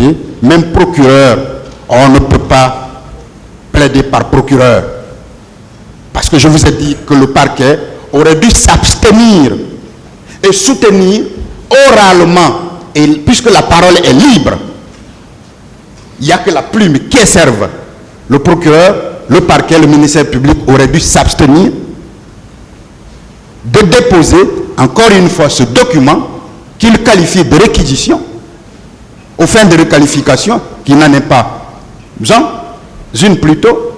plaider, même procureur, on ne peut pas plaider par procureur. Parce que je vous ai dit que le parquet aurait dû s'abstenir et soutenir oralement, et puisque la parole est libre, il n'y a que la plume qui serve. Le procureur, le parquet, le ministère public aurait dû s'abstenir de déposer encore une fois ce document qu'il qualifie de réquisition, aux fins de requalification, qui n'en est pas une plutôt,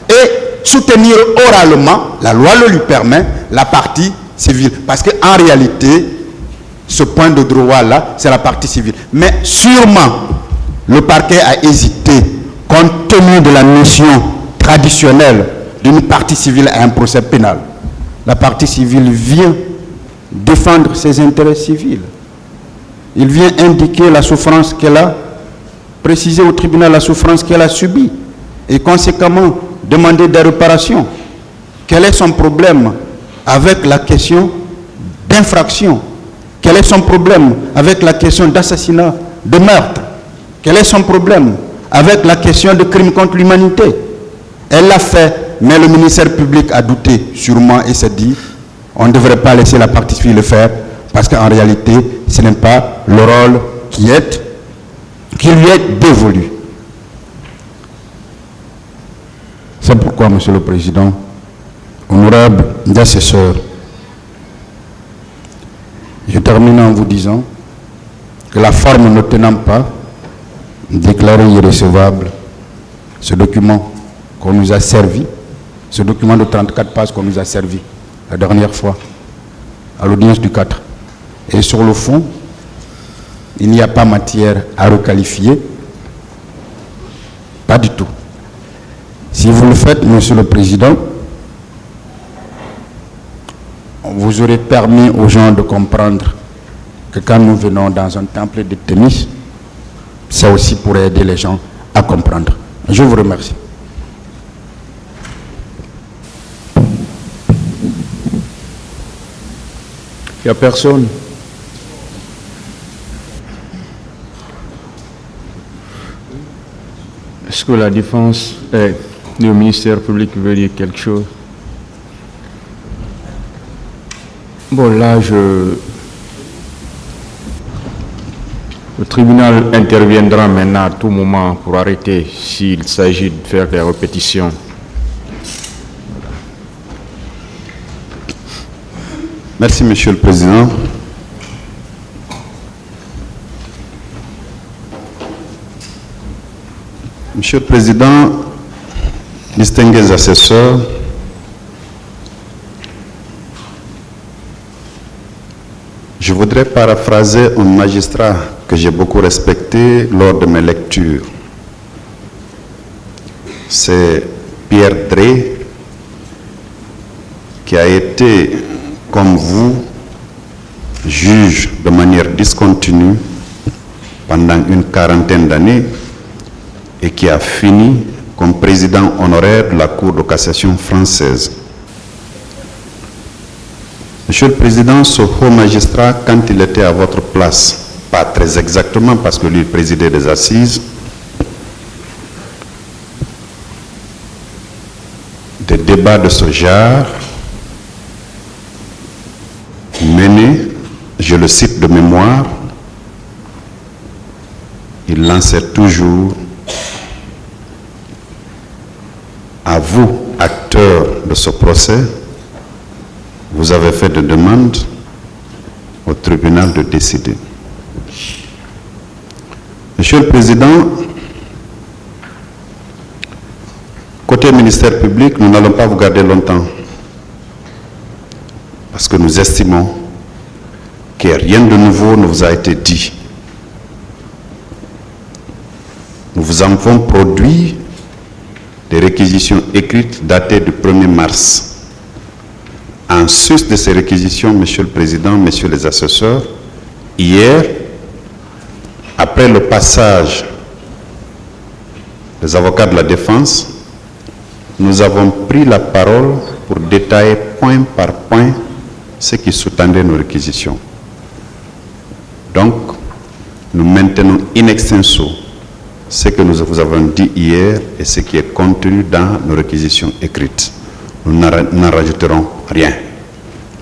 et soutenir oralement, la loi le lui permet, la partie civile. Parce qu'en réalité, ce point de droit-là, c'est la partie civile. Mais sûrement, le parquet a hésité, compte tenu de la mission traditionnelle d'une partie civile à un procès pénal. La partie civile vient défendre ses intérêts civils. Il vient indiquer la souffrance qu'elle a, préciser au tribunal la souffrance qu'elle a subie, et conséquemment demander des réparations. Quel est son problème avec la question d'infraction? Quel est son problème avec la question d'assassinat, de meurtre? Quel est son problème avec la question de crime contre l'humanité? Elle l'a fait, mais le ministère public a douté sûrement et s'est dit on ne devrait pas laisser la partie civile le faire, parce qu'en réalité, ce n'est pas le rôle qui lui est dévolu. C'est pourquoi, Monsieur le Président, honorable assesseur, je termine en vous disant que la forme ne tenant pas, déclarer irrecevable ce document qu'on nous a servi, ce document de 34 pages qu'on nous a servi la dernière fois à l'audience du 4. Et sur le fond, il n'y a pas matière à requalifier, pas du tout. Si vous le faites, Monsieur le Président, vous aurez permis aux gens de comprendre que quand nous venons dans un temple de tennis, c'est aussi pour aider les gens à comprendre. Je vous remercie. Il n'y a personne. Est-ce que la défense et le ministère public veut dire quelque chose? Bon, là, le tribunal interviendra maintenant à tout moment pour arrêter s'il s'agit de faire des répétitions. Merci, Monsieur le Président. Monsieur le Président, distingués assesseurs, je voudrais paraphraser un magistrat que j'ai beaucoup respecté lors de mes lectures. C'est Pierre Drey, qui a été, comme vous, juge de manière discontinue pendant une quarantaine d'années et qui a fini comme président honoraire de la Cour de cassation française. Monsieur le Président, ce haut magistrat, quand il était à votre place, pas très exactement parce que lui présidait des assises, des débats de ce genre menés, je le cite de mémoire, il lançait toujours à vous, acteurs de ce procès, vous avez fait de demande au tribunal de décider. Monsieur le Président, côté ministère public, nous n'allons pas vous garder longtemps parce que nous estimons que rien de nouveau ne vous a été dit. Nous vous avons produit des réquisitions écrites datées du 1er mars. En sus de ces réquisitions, Monsieur le Président, Messieurs les assesseurs, hier, après le passage des avocats de la défense, nous avons pris la parole pour détailler point par point ce qui sous-tendait nos réquisitions. Donc, nous maintenons in extenso ce que nous vous avons dit hier et ce qui est contenu dans nos réquisitions écrites. Nous n'en rajouterons rien.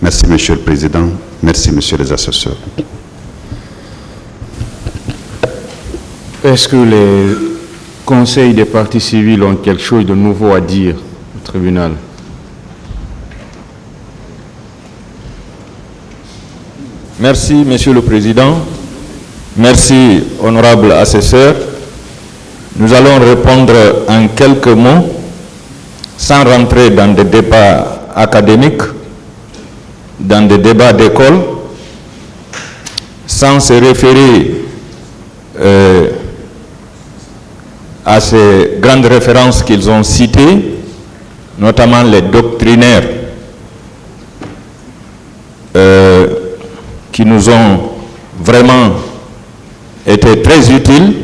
Merci, Monsieur le Président. Merci, Messieurs les assesseurs. Est-ce que les conseils des parties civiles ont quelque chose de nouveau à dire au tribunal? Merci, Monsieur le Président. Merci, honorable assesseur. Nous allons répondre en quelques mots, sans rentrer dans des débats académiques, dans des débats d'école, sans se référer à ces grandes références qu'ils ont citées, notamment les doctrinaires qui nous ont vraiment été très utiles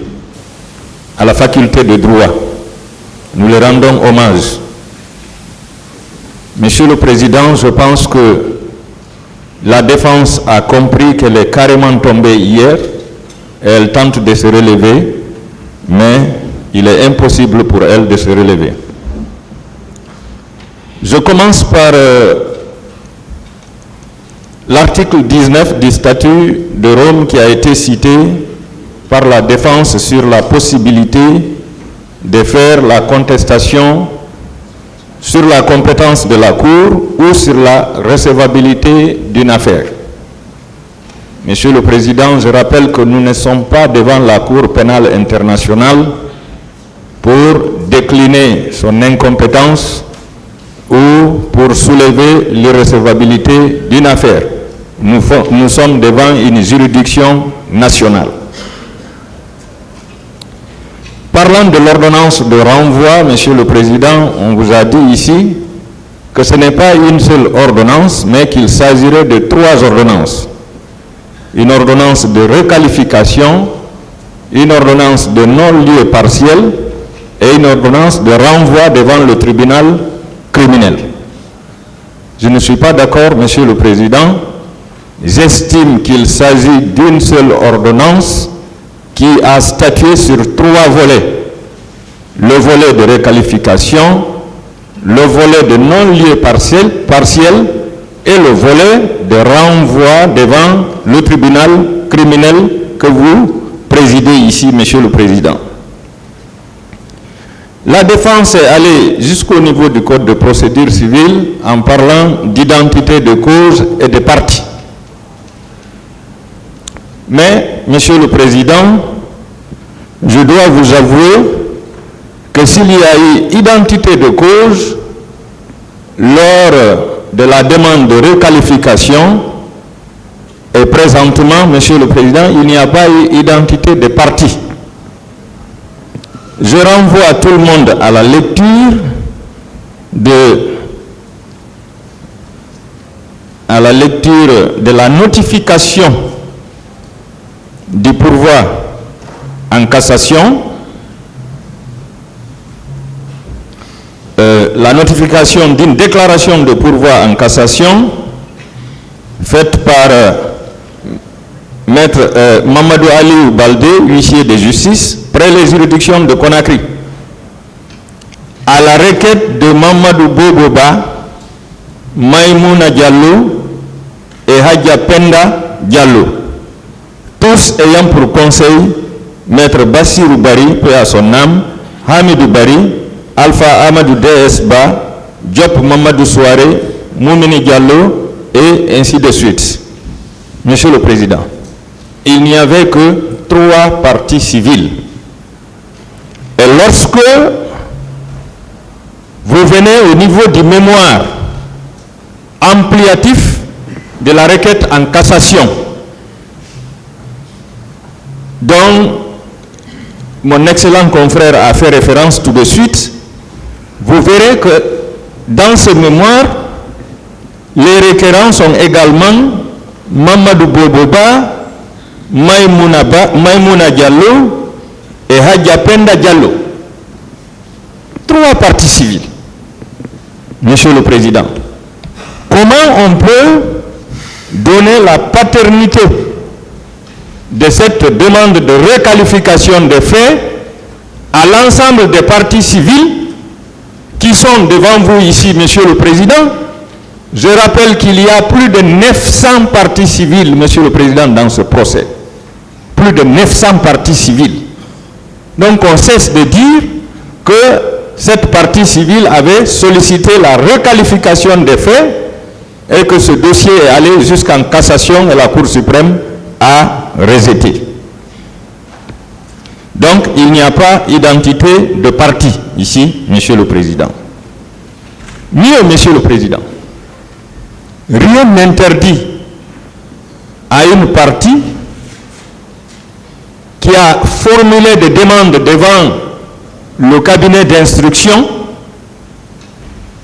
à la faculté de droit. Nous les rendons hommage. Monsieur le Président, je pense que la défense a compris qu'elle est carrément tombée hier et elle tente de se relever, mais il est impossible pour elle de se relever. Je commence par l'article 19 du statut de Rome qui a été cité par la défense sur la possibilité de faire la contestation sur la compétence de la Cour ou sur la recevabilité d'une affaire. Monsieur le Président, je rappelle que nous ne sommes pas devant la Cour pénale internationale pour décliner son incompétence ou pour soulever l'irrecevabilité d'une affaire. Nous sommes devant une juridiction nationale. Parlant de l'ordonnance de renvoi, Monsieur le Président, on vous a dit ici que ce n'est pas une seule ordonnance, mais qu'il s'agirait de 3 ordonnances. Une ordonnance de requalification, une ordonnance de non-lieu partiel et une ordonnance de renvoi devant le tribunal criminel. Je ne suis pas d'accord, Monsieur le Président. J'estime qu'il s'agit d'une seule ordonnance qui a statué sur 3 volets. Le volet de requalification, le volet de non-lieu partiel et le volet de renvoi devant le tribunal criminel que vous présidez ici, Monsieur le Président. La défense est allée jusqu'au niveau du Code de procédure civile en parlant d'identité de cause et de partie. Mais, Monsieur le Président, je dois vous avouer que s'il y a eu identité de cause lors de la demande de requalification, et présentement, Monsieur le Président, il n'y a pas eu identité de partie. Je renvoie tout le monde à la lecture de la notification du pourvoi en cassation, la notification d'une déclaration de pourvoi en cassation faite par Maître Mamadou Ali Baldé, huissier de justice, près les juridictions de Conakry, à la requête de Mamadou Boboba, Maïmouna Diallo et Hadja Penda Diallo, tous ayant pour conseil Maître Bassirou Bari, paix à son âme, Hamidou Bari, Alpha Amadou DSBA, Diop Mamadou Souare, Moumini Diallo, et ainsi de suite. Monsieur le Président, il n'y avait que 3 parties civiles. Et lorsque vous venez au niveau du mémoire ampliatif de la requête en cassation, dont mon excellent confrère a fait référence tout de suite, vous verrez que dans ce mémoire, les requérants sont également Mamadou Boboba, Maïmouna Diallo et Hadja Penda Diallo. 3 parties civiles. Monsieur le Président, comment on peut donner la paternité de cette demande de requalification des faits à l'ensemble des partis civils qui sont devant vous ici, Monsieur le Président. Je rappelle qu'il y a plus de 900 partis civils, Monsieur le Président, dans ce procès. Plus de 900 partis civils. Donc on cesse de dire que cette partie civile avait sollicité la requalification des faits et que ce dossier est allé jusqu'en cassation et la Cour suprême a rejeté. Donc il n'y a pas identité de parti ici, Monsieur le Président. Mieux, Monsieur le Président, rien n'interdit à une partie qui a formulé des demandes devant le cabinet d'instruction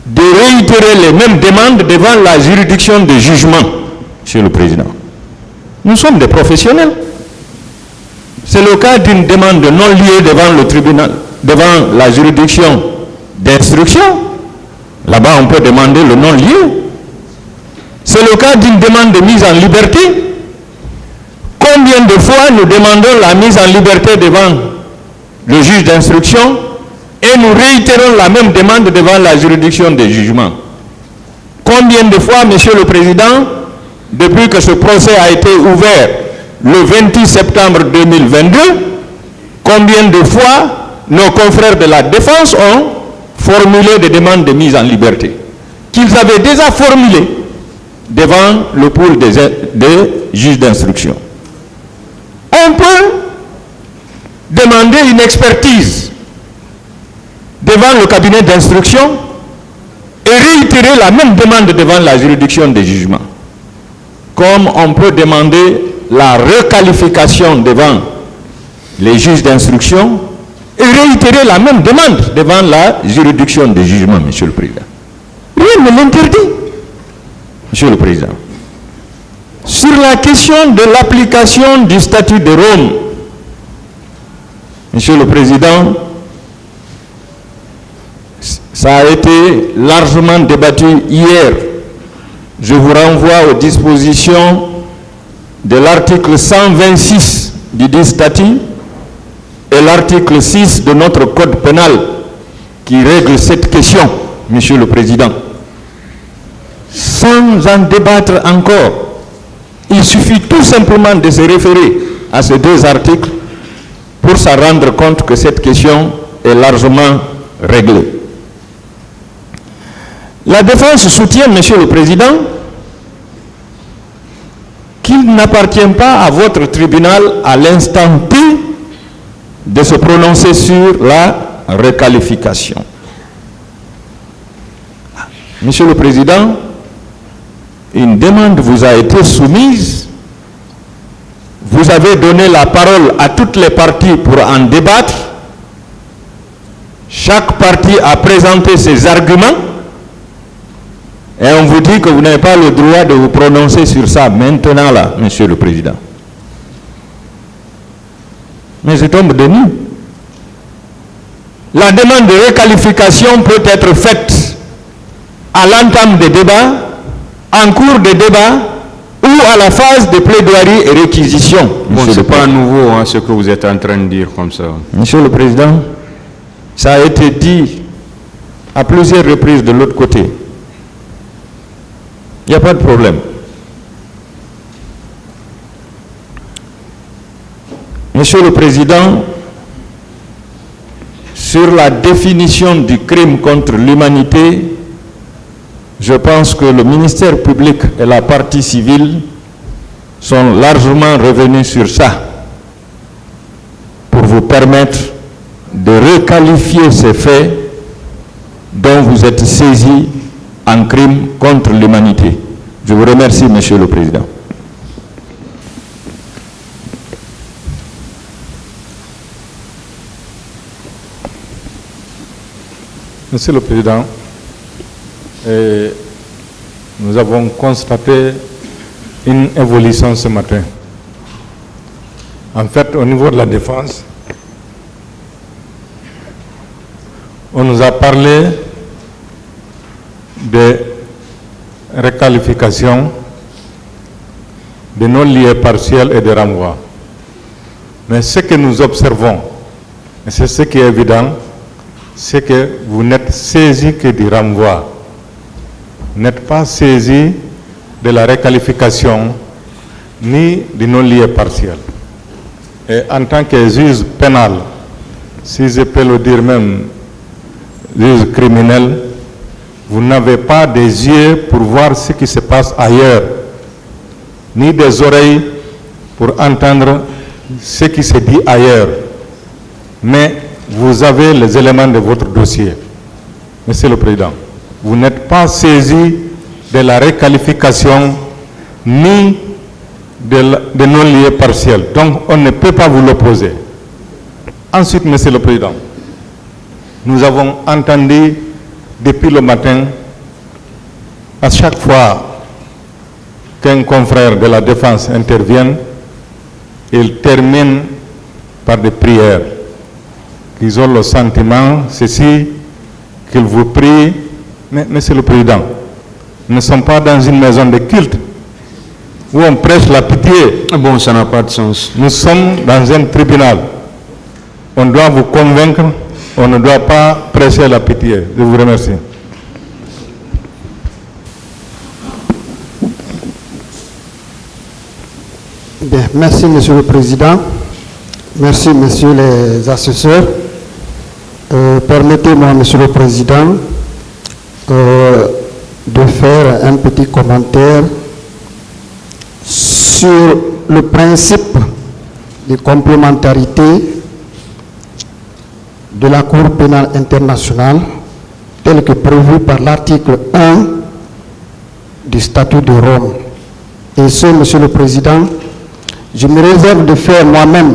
de réitérer les mêmes demandes devant la juridiction de jugement, Monsieur le Président. Nous sommes des professionnels. C'est le cas d'une demande de non-lieu devant le tribunal, devant la juridiction d'instruction. Là-bas, on peut demander le non-lieu. C'est le cas d'une demande de mise en liberté. Combien de fois nous demandons la mise en liberté devant le juge d'instruction et nous réitérons la même demande devant la juridiction de jugement? Combien de fois, Monsieur le Président, depuis que ce procès a été ouvert le 28 septembre 2022, combien de fois nos confrères de la défense ont formulé des demandes de mise en liberté qu'ils avaient déjà formulées devant le pool des juges d'instruction? On peut demander une expertise devant le cabinet d'instruction et réitérer la même demande devant la juridiction de jugement. Comme on peut demander la requalification devant les juges d'instruction et réitérer la même demande devant la juridiction de jugement, Monsieur le Président. Rien ne l'interdit, Monsieur le Président. Sur la question de l'application du statut de Rome, Monsieur le Président, ça a été largement débattu hier. Je vous renvoie aux dispositions de l'article 126 du dit statut et l'article 6 de notre code pénal qui règle cette question, Monsieur le Président. Sans en débattre encore, il suffit tout simplement de se référer à ces deux articles pour s'en rendre compte que cette question est largement réglée. La défense soutient, Monsieur le Président, qu'il n'appartient pas à votre tribunal à l'instant T de se prononcer sur la requalification. Monsieur le Président, une demande vous a été soumise. Vous avez donné la parole à toutes les parties pour en débattre. Chaque partie a présenté ses arguments. Et on vous dit que vous n'avez pas le droit de vous prononcer sur ça maintenant là, Monsieur le Président. Mais je tombe de nuit. La demande de requalification peut être faite à l'entame des débats, en cours de débat ou à la phase de plaidoirie et réquisition. Bon, ce n'est pas nouveau hein, ce que vous êtes en train de dire comme ça. Monsieur le Président, ça a été dit à plusieurs reprises de l'autre côté. Il n'y a pas de problème. Monsieur le Président, sur la définition du crime contre l'humanité, je pense que le ministère public et la partie civile sont largement revenus sur ça pour vous permettre de requalifier ces faits dont vous êtes saisis en crime contre l'humanité. Je vous remercie, Monsieur le Président. Monsieur le Président, nous avons constaté une évolution ce matin. En fait, au niveau de la défense, on nous a parlé de requalification, de non-lieu partiel et de renvoi. Mais ce que nous observons Et c'est ce qui est évident, c'est que vous n'êtes saisi que du renvoi. Vous n'êtes pas saisi de la requalification ni du non-lieu partiel. Et en tant que juge pénal, si je peux le dire même, juge criminel, vous n'avez pas des yeux pour voir ce qui se passe ailleurs, ni des oreilles pour entendre ce qui se dit ailleurs. Mais vous avez les éléments de votre dossier. Monsieur le Président, vous n'êtes pas saisi de la requalification ni de non-lieu partiel. Donc, on ne peut pas vous l'opposer. Ensuite, Monsieur le Président, nous avons entendu depuis le matin, à chaque fois qu'un confrère de la défense intervient, il termine par des prières. Ils ont le sentiment, ceci, qu'ils vous prient. Mais, Monsieur le Président, nous ne sommes pas dans une maison de culte où on prêche la pitié. Bon, ça n'a pas de sens. Nous sommes dans un tribunal. On doit vous convaincre, on ne doit pas prêcher la pitié. Je vous remercie. Bien, merci Monsieur le Président. Merci Messieurs les assesseurs. Permettez-moi, Monsieur le Président, de faire un petit commentaire sur le principe de complémentarité de la Cour pénale internationale tel que prévu par l'article 1 du statut de Rome. Et ce, Monsieur le Président, je me réserve de faire moi-même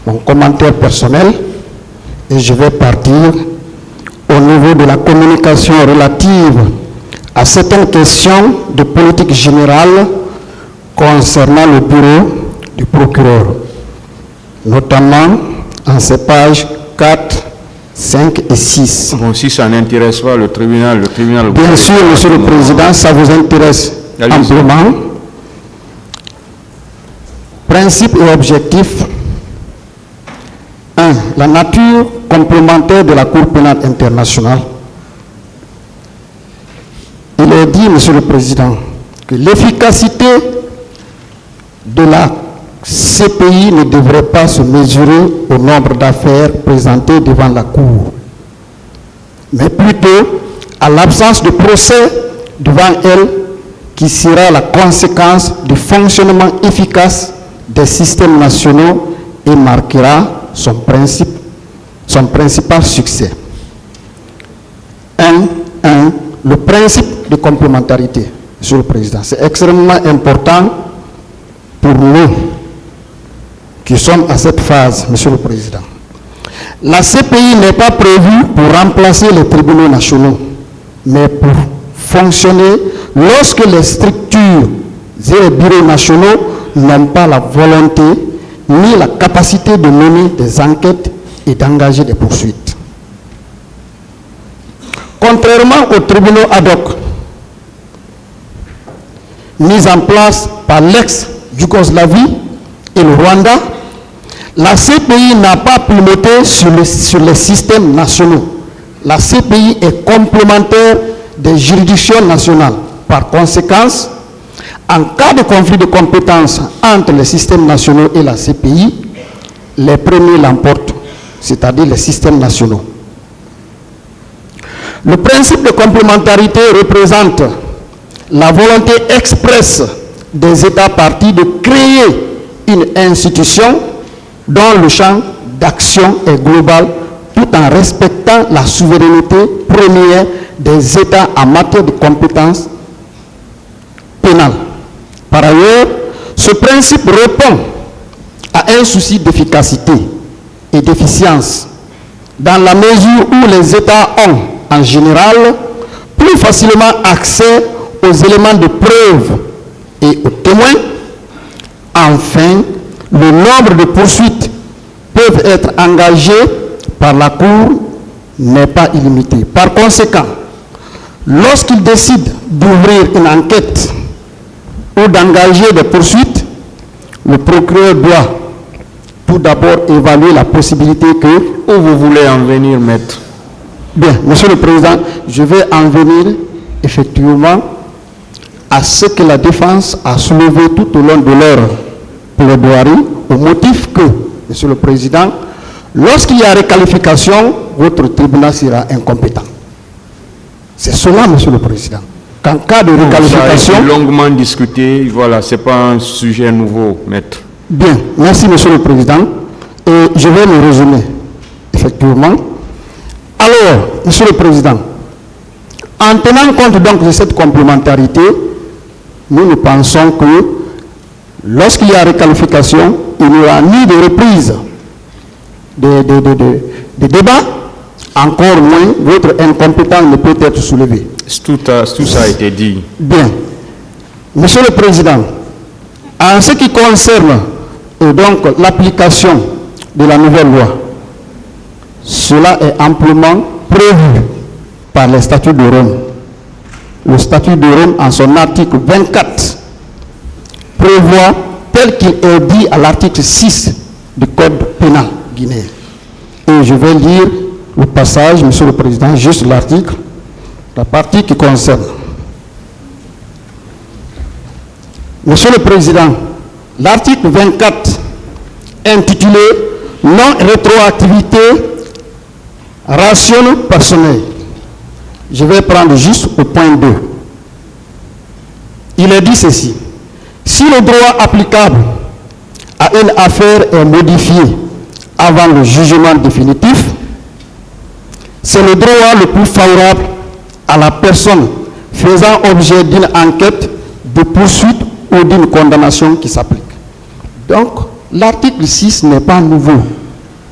mon commentaire personnel et je vais partir au niveau de la communication relative à certaines questions de politique générale concernant le bureau du procureur, notamment en ces pages 4, 5 et 6. Bon, si ça n'intéresse pas le tribunal... Bien sûr, Monsieur le Président, ça vous intéresse amplement. Principe et objectif. 1. La nature complémentaire de la Cour pénale internationale. Il est dit, Monsieur le Président, que l'efficacité de la CPI ne devrait pas se mesurer au nombre d'affaires présentées devant la Cour, mais plutôt à l'absence de procès devant elle qui sera la conséquence du fonctionnement efficace des systèmes nationaux et marquera son principal succès. 1. Le principe de complémentarité, Monsieur le Président, c'est extrêmement important pour nous qui sommes à cette phase, Monsieur le Président. La CPI n'est pas prévue pour remplacer les tribunaux nationaux, mais pour fonctionner lorsque les structures et les bureaux nationaux n'ont pas la volonté ni la capacité de mener des enquêtes et d'engager des poursuites. Contrairement aux tribunaux ad hoc mis en place par l'ex-Yougoslavie et le Rwanda, la CPI n'a pas piloté sur les systèmes nationaux. La CPI est complémentaire des juridictions nationales. Par conséquent, en cas de conflit de compétences entre les systèmes nationaux et la CPI, les premiers l'emportent, c'est-à-dire les systèmes nationaux. Le principe de complémentarité représente la volonté expresse des États partis de créer une institution dont le champ d'action est global tout en respectant la souveraineté première des États en matière de compétences pénales. Par ailleurs, ce principe répond à un souci d'efficacité et d'efficience dans la mesure où les États ont, en général, plus facilement accès aux éléments de preuve et aux témoins. Enfin, le nombre de poursuites peuvent être engagées par la Cour n'est pas illimité. Par conséquent, lorsqu'il décide d'ouvrir une enquête ou d'engager des poursuites, le procureur doit tout d'abord évaluer la possibilité que... Où vous voulez en venir, maître? Bien, Monsieur le Président, je vais en venir effectivement à ce que la défense a soulevé tout au long de leur plaidoirie, au motif que, Monsieur le Président, lorsqu'il y a requalification, votre tribunal sera incompétent. C'est cela, Monsieur le Président. Qu'en cas de requalification... Ça a été longuement discuté, voilà, ce n'est pas un sujet nouveau, maître. Bien, merci Monsieur le Président. Et je vais le résumer, effectivement. Alors, Monsieur le Président, en tenant compte donc de cette complémentarité, nous pensons que lorsqu'il y a requalification, il n'y aura ni de reprise de débat, encore moins votre incompétence ne peut être soulevée. Tout ça a été dit. Bien. Monsieur le Président, en ce qui concerne donc l'application de la nouvelle loi, cela est amplement prévu par les statuts de Rome. Le statut de Rome, en son article 24, prévoit, tel qu'il est dit à l'article 6 du Code pénal guinéen. Et je vais lire le passage, Monsieur le Président, juste l'article, la partie qui concerne. Monsieur le Président, l'article 24, intitulé « Non-rétroactivité, ration personnelle ». Je vais prendre juste au point 2. Il est dit ceci. Si le droit applicable à une affaire est modifié avant le jugement définitif, c'est le droit le plus favorable à la personne faisant objet d'une enquête de poursuite ou d'une condamnation qui s'applique. Donc, l'article 6 n'est pas nouveau.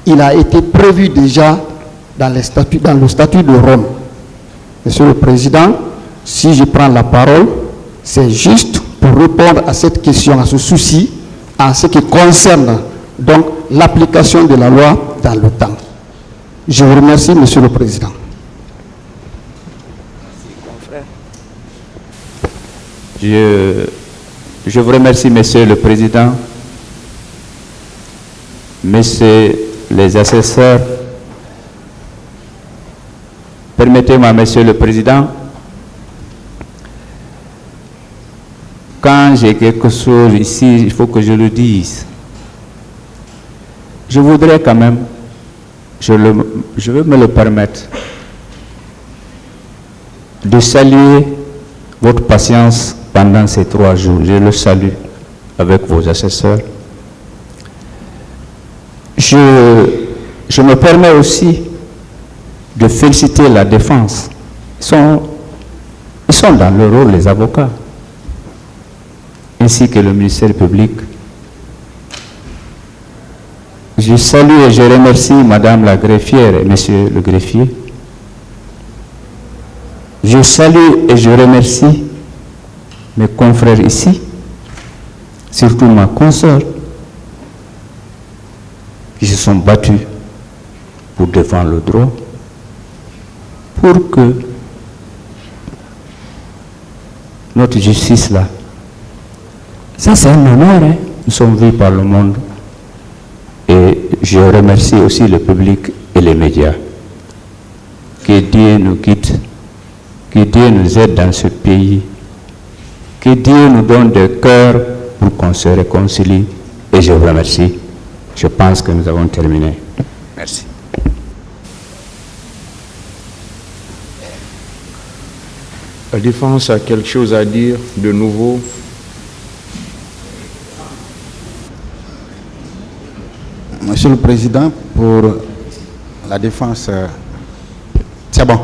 Il a été prévu déjà dans le statut de Rome. Monsieur le Président, si je prends la parole, c'est juste pour répondre à cette question, à ce souci, en ce qui concerne donc l'application de la loi dans le temps. Je vous remercie, Monsieur le Président. Je vous remercie, Monsieur le Président, Messieurs les assesseurs. Permettez-moi, Monsieur le Président, quand j'ai quelque chose ici, il faut que je le dise. Je voudrais quand même, je veux me le permettre, de saluer votre patience pendant ces 3 jours. Je le salue avec vos assesseurs. Je me permets aussi de féliciter la défense. Ils sont dans le rôle, les avocats, ainsi que le ministère public. Je salue et je remercie Madame la greffière et Monsieur le greffier. Je salue et je remercie mes confrères ici, surtout ma consoeur, qui se sont battus pour défendre le droit, pour que notre justice là, ça c'est un honneur, hein? Nous sommes vus par le monde. Et je remercie aussi le public et les médias. Que Dieu nous guide, que Dieu nous aide dans ce pays, que Dieu nous donne des cœurs pour qu'on se réconcilie. Et je vous remercie. Je pense que nous avons terminé. Merci. La défense a quelque chose à dire de nouveau? Monsieur le Président, pour la défense, c'est bon.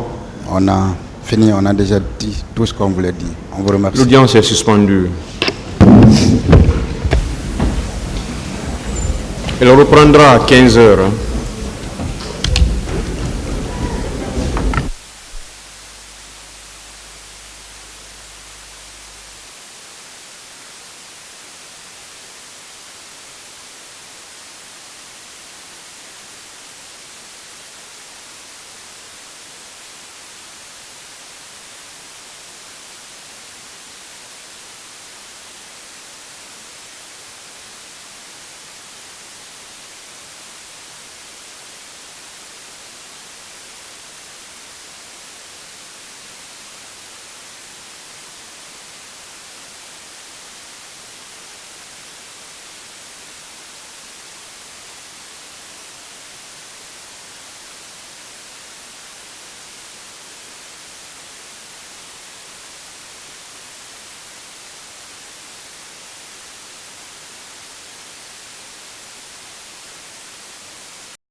On a fini, on a déjà dit tout ce qu'on voulait dire. On vous remercie. L'audience est suspendue. Elle reprendra à 15 heures.